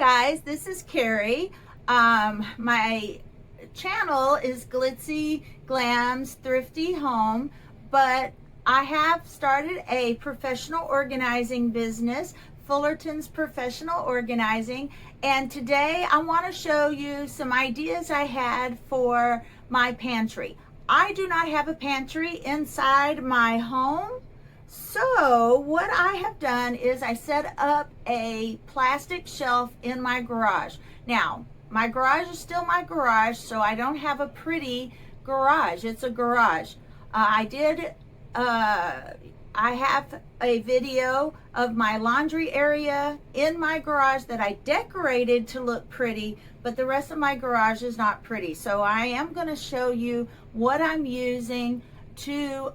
guys, this is Carrie. My channel is Glitzy Glam's Thrifty Home, but I have started a professional organizing business, Fullerton's Professional Organizing, and today I want to show you some ideas I had for my pantry. I do not have a pantry inside my home. So what I have done is I set up a plastic shelf in my garage. Now, my garage is still my garage, so I don't have a pretty garage. It's a garage. I have a video of my laundry area in my garage that I decorated to look pretty, but the rest of my garage is not pretty. So I am going to show you what I'm using to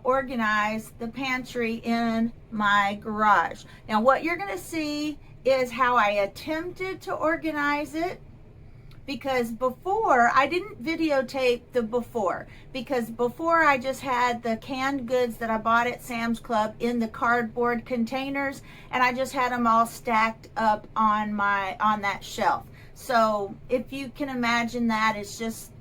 organize the pantry in my garage. Now what you're going to see is how I attempted to organize it, because before I didn't videotape the before, because before I just had the canned goods that I bought at Sam's Club in the cardboard containers, and I just had them all stacked up on that shelf. So if you can imagine that, it's just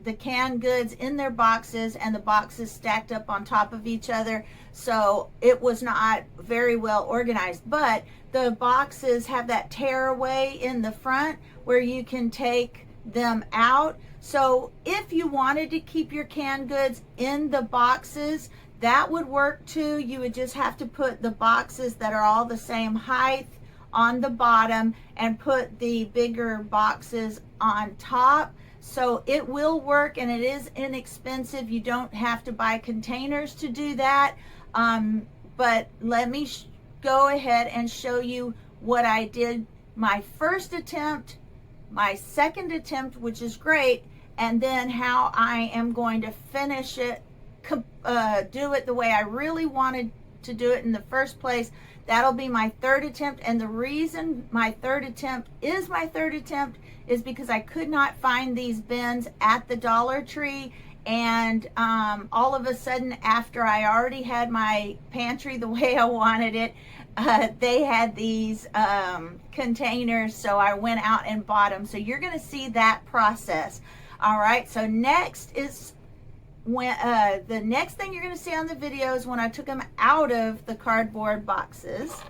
the canned goods in their boxes and the boxes stacked up on top of each other. So it was not very well organized, but the boxes have that tearaway in the front where you can take them out. So if you wanted to keep your canned goods in the boxes, that would work too. You would just have to put the boxes that are all the same height on the bottom and put the bigger boxes on top. So it will work, and it is inexpensive. You don't have to buy containers to do that. But let me go ahead and show you what I did my first attempt, my second attempt, which is great, and then how I am going to finish it, do it the way I really wanted to do it in the first place. That'll be my third attempt, and the reason my third attempt is because I could not find these bins at the Dollar Tree, and all of a sudden, after I already had my pantry the way I wanted it, they had these containers, so I went out and bought them. So you're going to see that process. All right, so next is when the next thing you're going to see on the video is when I took them out of the cardboard boxes.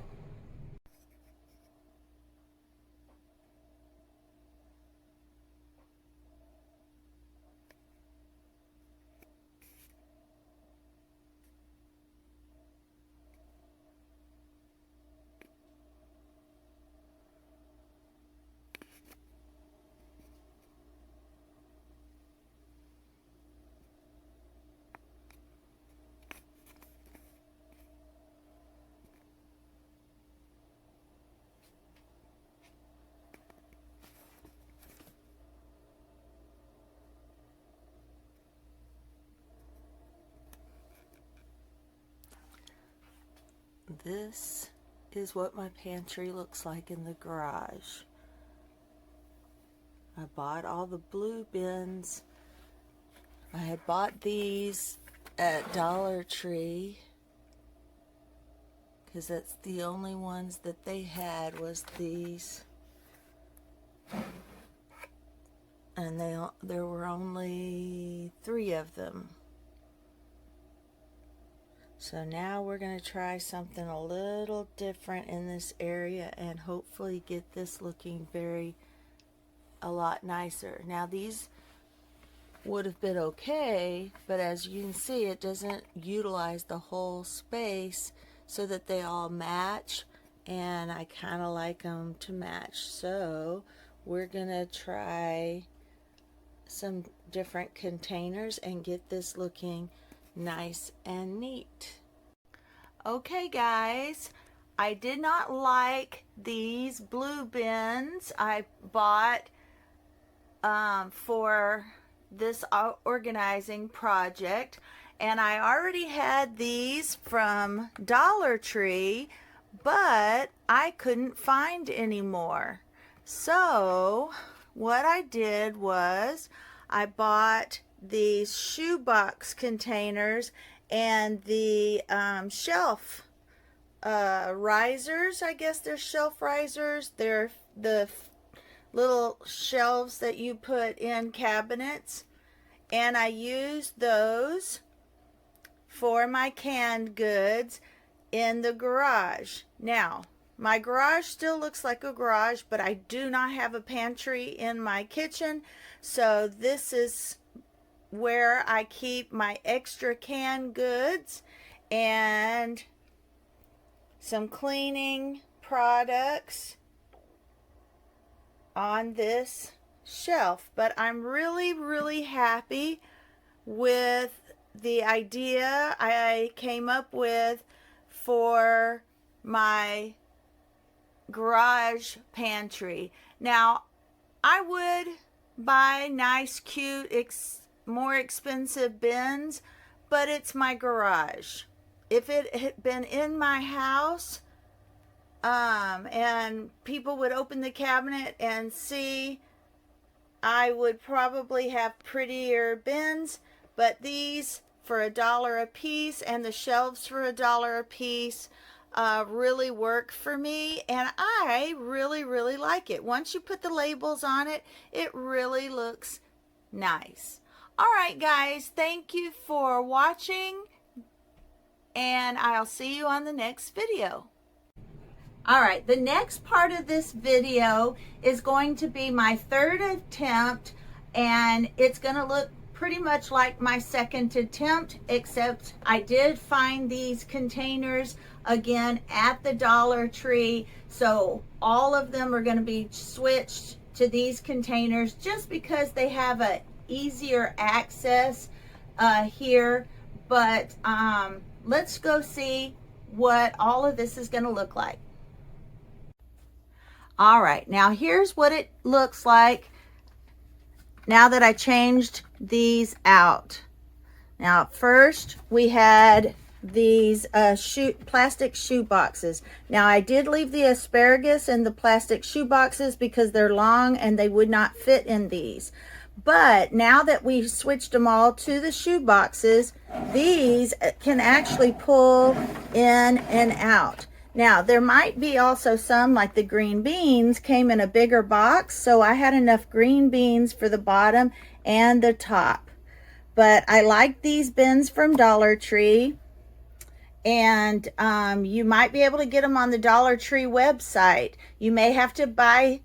This is what my pantry looks like in the garage. I bought all the blue bins. I had bought these at Dollar Tree because that's the only ones that they had was these. And there were only 3 of them. So now we're going to try something a little different in this area and hopefully get this looking a lot nicer. Now these would have been okay, but as you can see, it doesn't utilize the whole space so that they all match, and I kind of like them to match. So we're going to try some different containers and get this looking nice and neat. Okay guys, I did not like these blue bins I bought for this organizing project, and I already had these from Dollar Tree, but I couldn't find any more. So what I did was I bought these shoebox containers and the shelf risers. I guess they're shelf risers. They're the little shelves that you put in cabinets, and I use those for my canned goods in the garage. Now, my garage still looks like a garage, but I do not have a pantry in my kitchen, so this is where I keep my extra canned goods and some cleaning products on this shelf. But I'm really happy with the idea I came up with for my garage pantry. Now, I would buy nice, cute, more expensive bins, but it's my garage. If it had been in my house, and people would open the cabinet and see, I would probably have prettier bins, but these for $1 a piece and the shelves for $1 a piece really work for me, and I really like it. Once you put the labels on it, it really looks nice. All right, guys, thank you for watching, and I'll see you on the next video. All right, the next part of this video is going to be my third attempt, and it's going to look pretty much like my second attempt, except I did find these containers again at the Dollar Tree, so all of them are going to be switched to these containers just because they have a easier access here. But let's go see what all of this is going to look like. All right, now here's what it looks like now that I changed these out. Now, first we had these plastic shoe boxes. Now, I did leave the asparagus in the plastic shoe boxes because they're long and they would not fit in these. But now that we switched them all to the shoe boxes, these can actually pull in and out. Now, there might be also some, like the green beans, came in a bigger box, so I had enough green beans for the bottom and the top. But I like these bins from Dollar Tree, and you might be able to get them on the Dollar Tree website. You may have to buy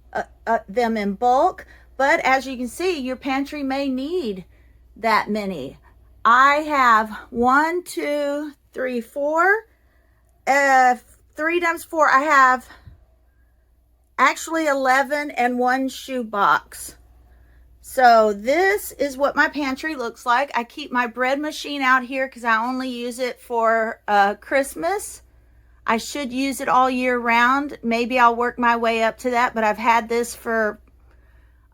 them in bulk, but as you can see, your pantry may need that many. I have 1, 2, 3, 4. 3 times 4, I have actually 11 and 1 shoe box. So this is what my pantry looks like. I keep my bread machine out here because I only use it for Christmas. I should use it all year round. Maybe I'll work my way up to that, but I've had this for,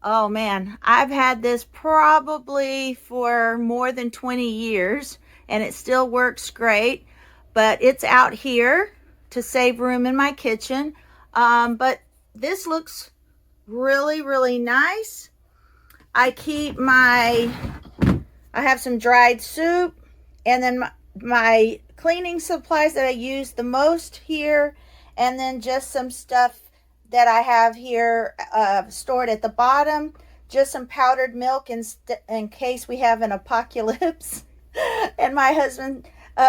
oh man, I've had this probably for more than 20 years, and it still works great. But it's out here to save room in my kitchen. But this looks really nice. I keep I have some dried soup, and then my cleaning supplies that I use the most here, and then just some stuff that I have here stored at the bottom, just some powdered milk in case we have an apocalypse. And my husband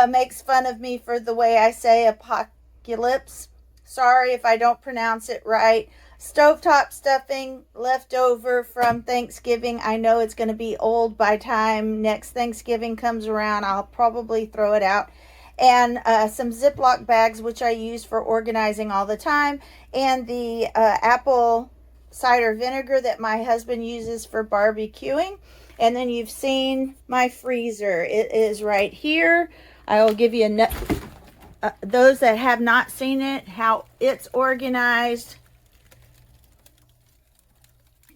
makes fun of me for the way I say apocalypse. Sorry if I don't pronounce it right. Stovetop stuffing left over from Thanksgiving. I know it's going to be old by time next Thanksgiving comes around. I'll probably throw it out. And some Ziploc bags, which I use for organizing all the time. And the apple cider vinegar that my husband uses for barbecuing. And then you've seen my freezer. It is right here. I will give you those that have not seen it, how it's organized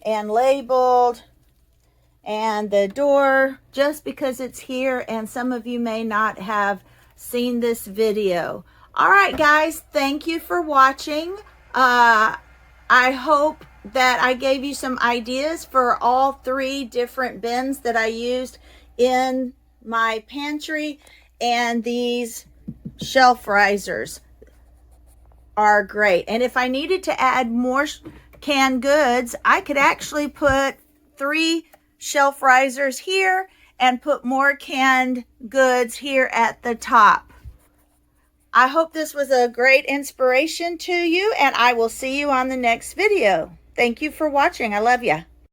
and labeled, and the door, just because it's here and some of you may not have seen this video. All right, guys, thank you for watching. I hope that I gave you some ideas for all 3 different bins that I used in my pantry and these shelf risers. are great. And if I needed to add more canned goods, I could actually put 3 shelf risers here and put more canned goods here at the top. I hope this was a great inspiration to you, and I will see you on the next video. Thank you for watching. I love you.